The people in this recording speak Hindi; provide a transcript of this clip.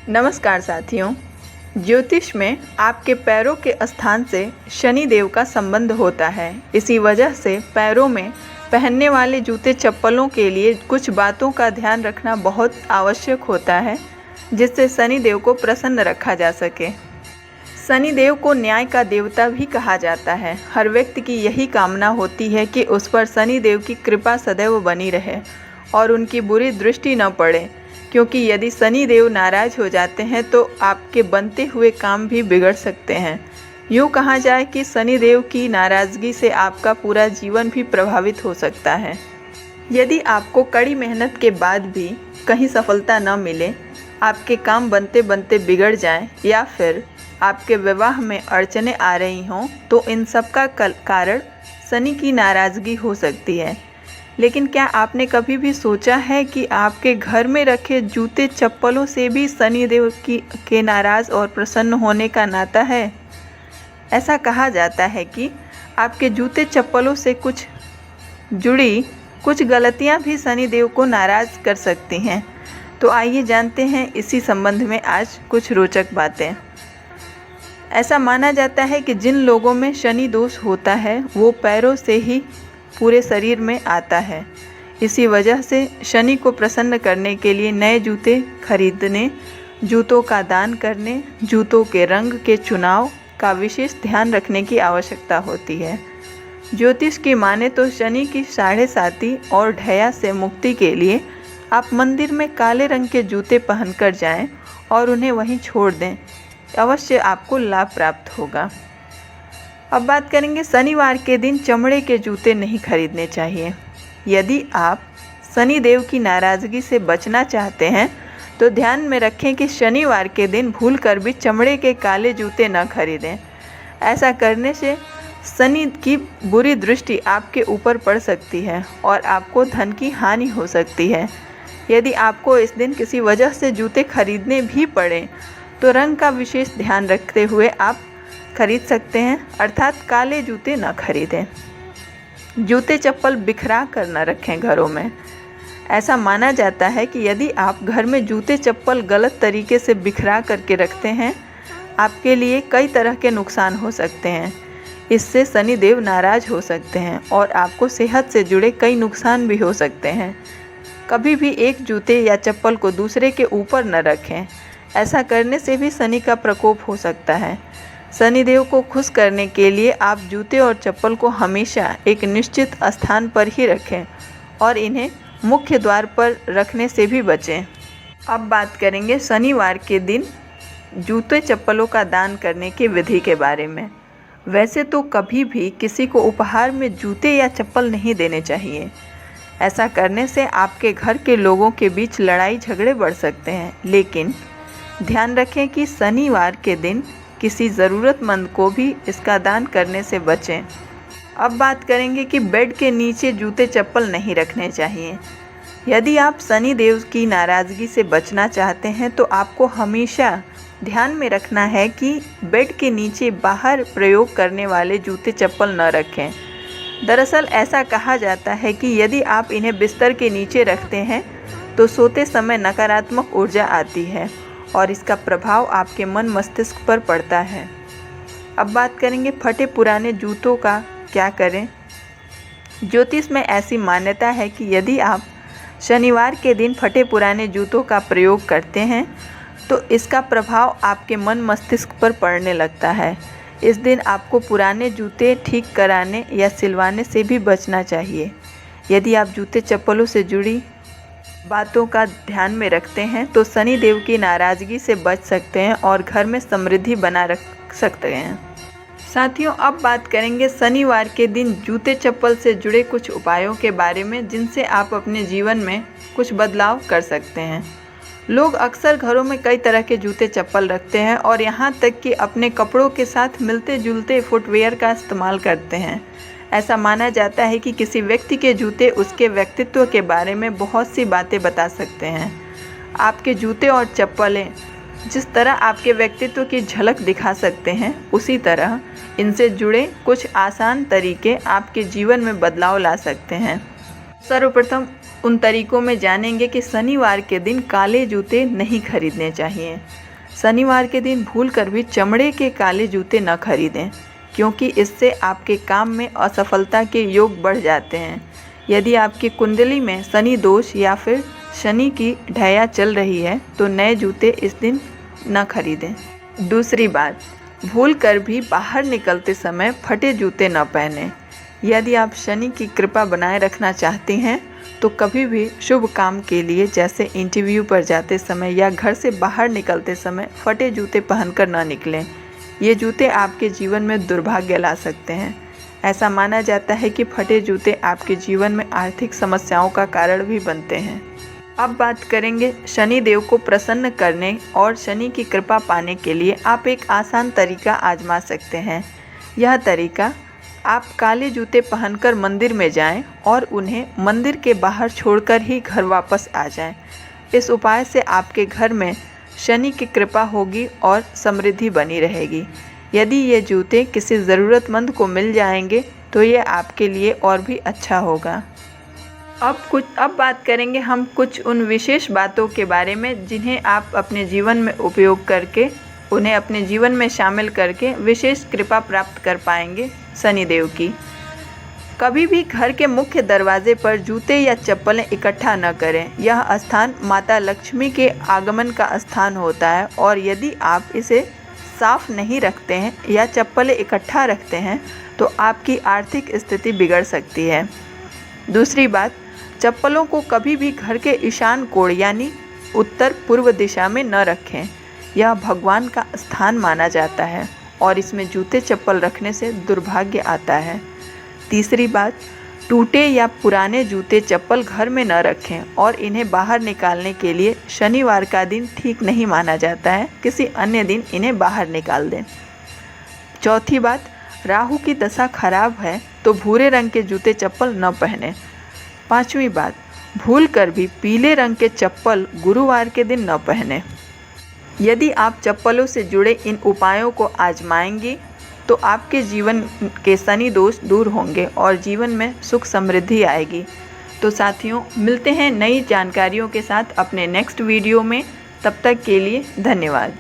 नमस्कार साथियों। ज्योतिष में आपके पैरों के स्थान से शनि देव का संबंध होता है। इसी वजह से पैरों में पहनने वाले जूते चप्पलों के लिए कुछ बातों का ध्यान रखना बहुत आवश्यक होता है, जिससे शनि देव को प्रसन्न रखा जा सके। शनि देव को न्याय का देवता भी कहा जाता है। हर व्यक्ति की यही कामना होती है कि उस पर शनि देव की कृपा सदैव बनी रहे और उनकी बुरी दृष्टि न पड़े, क्योंकि यदि शनि देव नाराज हो जाते हैं तो आपके बनते हुए काम भी बिगड़ सकते हैं। यूँ कहा जाए कि शनि देव की नाराज़गी से आपका पूरा जीवन भी प्रभावित हो सकता है। यदि आपको कड़ी मेहनत के बाद भी कहीं सफलता न मिले, आपके काम बनते बनते बिगड़ जाएं, या फिर आपके विवाह में अड़चनें आ रही हों, तो इन सब का कारण शनि की नाराज़गी हो सकती है। लेकिन क्या आपने कभी भी सोचा है कि आपके घर में रखे जूते चप्पलों से भी शनि देव के नाराज़ और प्रसन्न होने का नाता है? ऐसा कहा जाता है कि आपके जूते चप्पलों से जुड़ी कुछ गलतियां भी शनि देव को नाराज़ कर सकती हैं। तो आइए जानते हैं इसी संबंध में आज कुछ रोचक बातें। ऐसा माना जाता है कि जिन लोगों में शनि दोष होता है वो पैरों से ही पूरे शरीर में आता है। इसी वजह से शनि को प्रसन्न करने के लिए नए जूते खरीदने, जूतों का दान करने, जूतों के रंग के चुनाव का विशेष ध्यान रखने की आवश्यकता होती है। ज्योतिष की माने तो शनि की 7.5 और ढैया से मुक्ति के लिए आप मंदिर में काले रंग के जूते पहनकर जाएं और उन्हें वहीं छोड़ दें। अवश्य आपको लाभ प्राप्त होगा। अब बात करेंगे, शनिवार के दिन चमड़े के जूते नहीं खरीदने चाहिए। यदि आप शनि देव की नाराज़गी से बचना चाहते हैं तो ध्यान में रखें कि शनिवार के दिन भूलकर भी चमड़े के काले जूते न खरीदें। ऐसा करने से शनि की बुरी दृष्टि आपके ऊपर पड़ सकती है और आपको धन की हानि हो सकती है। यदि आपको इस दिन किसी वजह से जूते खरीदने भी पड़े तो रंग का विशेष ध्यान रखते हुए आप खरीद सकते हैं, अर्थात काले जूते न खरीदें। जूते चप्पल बिखरा कर न रखें घरों में। ऐसा माना जाता है कि यदि आप घर में जूते चप्पल गलत तरीके से बिखरा करके रखते हैं, आपके लिए कई तरह के नुकसान हो सकते हैं। इससे शनि देव नाराज हो सकते हैं और आपको सेहत से जुड़े कई नुकसान भी हो सकते हैं। कभी भी एक जूते या चप्पल को दूसरे के ऊपर न रखें। ऐसा करने से भी शनि का प्रकोप हो सकता है। शनि देव को खुश करने के लिए आप जूते और चप्पल को हमेशा एक निश्चित स्थान पर ही रखें और इन्हें मुख्य द्वार पर रखने से भी बचें। अब बात करेंगे शनिवार के दिन जूते चप्पलों का दान करने की विधि के बारे में। वैसे तो कभी भी किसी को उपहार में जूते या चप्पल नहीं देने चाहिए। ऐसा करने से आपके घर के लोगों के बीच लड़ाई झगड़े बढ़ सकते हैं। लेकिन ध्यान रखें कि शनिवार के दिन किसी ज़रूरतमंद को भी इसका दान करने से बचें। अब बात करेंगे कि बेड के नीचे जूते चप्पल नहीं रखने चाहिए। यदि आप शनि देव की नाराज़गी से बचना चाहते हैं तो आपको हमेशा ध्यान में रखना है कि बेड के नीचे बाहर प्रयोग करने वाले जूते चप्पल न रखें। दरअसल ऐसा कहा जाता है कि यदि आप इन्हें बिस्तर के नीचे रखते हैं तो सोते समय नकारात्मक ऊर्जा आती है और इसका प्रभाव आपके मन मस्तिष्क पर पड़ता है। अब बात करेंगे फटे पुराने जूतों का क्या करें। ज्योतिष में ऐसी मान्यता है कि यदि आप शनिवार के दिन फटे पुराने जूतों का प्रयोग करते हैं तो इसका प्रभाव आपके मन मस्तिष्क पर पड़ने लगता है। इस दिन आपको पुराने जूते ठीक कराने या सिलवाने से भी बचना चाहिए। यदि आप जूते चप्पलों से जुड़ी बातों का ध्यान में रखते हैं तो शनि देव की नाराज़गी से बच सकते हैं और घर में समृद्धि बना रख सकते हैं। साथियों, अब बात करेंगे शनिवार के दिन जूते चप्पल से जुड़े कुछ उपायों के बारे में, जिनसे आप अपने जीवन में कुछ बदलाव कर सकते हैं। लोग अक्सर घरों में कई तरह के जूते चप्पल रखते हैं और यहाँ तक कि अपने कपड़ों के साथ मिलते जुलते फुटवेयर का इस्तेमाल करते हैं। ऐसा माना जाता है कि किसी व्यक्ति के जूते उसके व्यक्तित्व के बारे में बहुत सी बातें बता सकते हैं। आपके जूते और चप्पलें जिस तरह आपके व्यक्तित्व की झलक दिखा सकते हैं, उसी तरह इनसे जुड़े कुछ आसान तरीके आपके जीवन में बदलाव ला सकते हैं। सर्वप्रथम उन तरीकों में जानेंगे कि शनिवार के दिन काले जूते नहीं खरीदने चाहिए। शनिवार के दिन भूलकर भी चमड़े के काले जूते न खरीदें, क्योंकि इससे आपके काम में असफलता के योग बढ़ जाते हैं। यदि आपकी कुंडली में शनि दोष या फिर शनि की ढैया चल रही है तो नए जूते इस दिन न खरीदें। दूसरी बात, भूलकर भी बाहर निकलते समय फटे जूते न पहनें। यदि आप शनि की कृपा बनाए रखना चाहते हैं तो कभी भी शुभ काम के लिए जैसे इंटरव्यू पर जाते समय या घर से बाहर निकलते समय फटे जूते पहनकर न निकलें। ये जूते आपके जीवन में दुर्भाग्य ला सकते हैं। ऐसा माना जाता है कि फटे जूते आपके जीवन में आर्थिक समस्याओं का कारण भी बनते हैं। अब बात करेंगे शनि देव को प्रसन्न करने और शनि की कृपा पाने के लिए आप एक आसान तरीका आजमा सकते हैं। यह तरीका, आप काले जूते पहनकर मंदिर में जाएं और उन्हें मंदिर के बाहर छोड़कर ही घर वापस आ जाएं। इस उपाय से आपके घर में शनि की कृपा होगी और समृद्धि बनी रहेगी। यदि ये जूते किसी ज़रूरतमंद को मिल जाएंगे तो ये आपके लिए और भी अच्छा होगा। अब बात करेंगे हम कुछ उन विशेष बातों के बारे में जिन्हें आप अपने जीवन में उपयोग करके, उन्हें अपने जीवन में शामिल करके विशेष कृपा प्राप्त कर पाएंगे शनिदेव की। कभी भी घर के मुख्य दरवाजे पर जूते या चप्पलें इकट्ठा न करें। यह स्थान माता लक्ष्मी के आगमन का स्थान होता है और यदि आप इसे साफ नहीं रखते हैं या चप्पलें इकट्ठा रखते हैं तो आपकी आर्थिक स्थिति बिगड़ सकती है। दूसरी बात, चप्पलों को कभी भी घर के ईशान कोण यानी उत्तर पूर्व दिशा में न रखें। यह भगवान का स्थान माना जाता है और इसमें जूते चप्पल रखने से दुर्भाग्य आता है। तीसरी बात, टूटे या पुराने जूते चप्पल घर में न रखें और इन्हें बाहर निकालने के लिए शनिवार का दिन ठीक नहीं माना जाता है। किसी अन्य दिन इन्हें बाहर निकाल दें। चौथी बात, राहु की दशा खराब है तो भूरे रंग के जूते चप्पल न पहनें। पांचवी बात, भूलकर भी पीले रंग के चप्पल गुरुवार के दिन न पहनें। यदि आप चप्पलों से जुड़े इन उपायों को आजमाएंगे तो आपके जीवन के शनि दोष दूर होंगे और जीवन में सुख समृद्धि आएगी। तो साथियों, मिलते हैं नई जानकारियों के साथ अपने नेक्स्ट वीडियो में। तब तक के लिए धन्यवाद।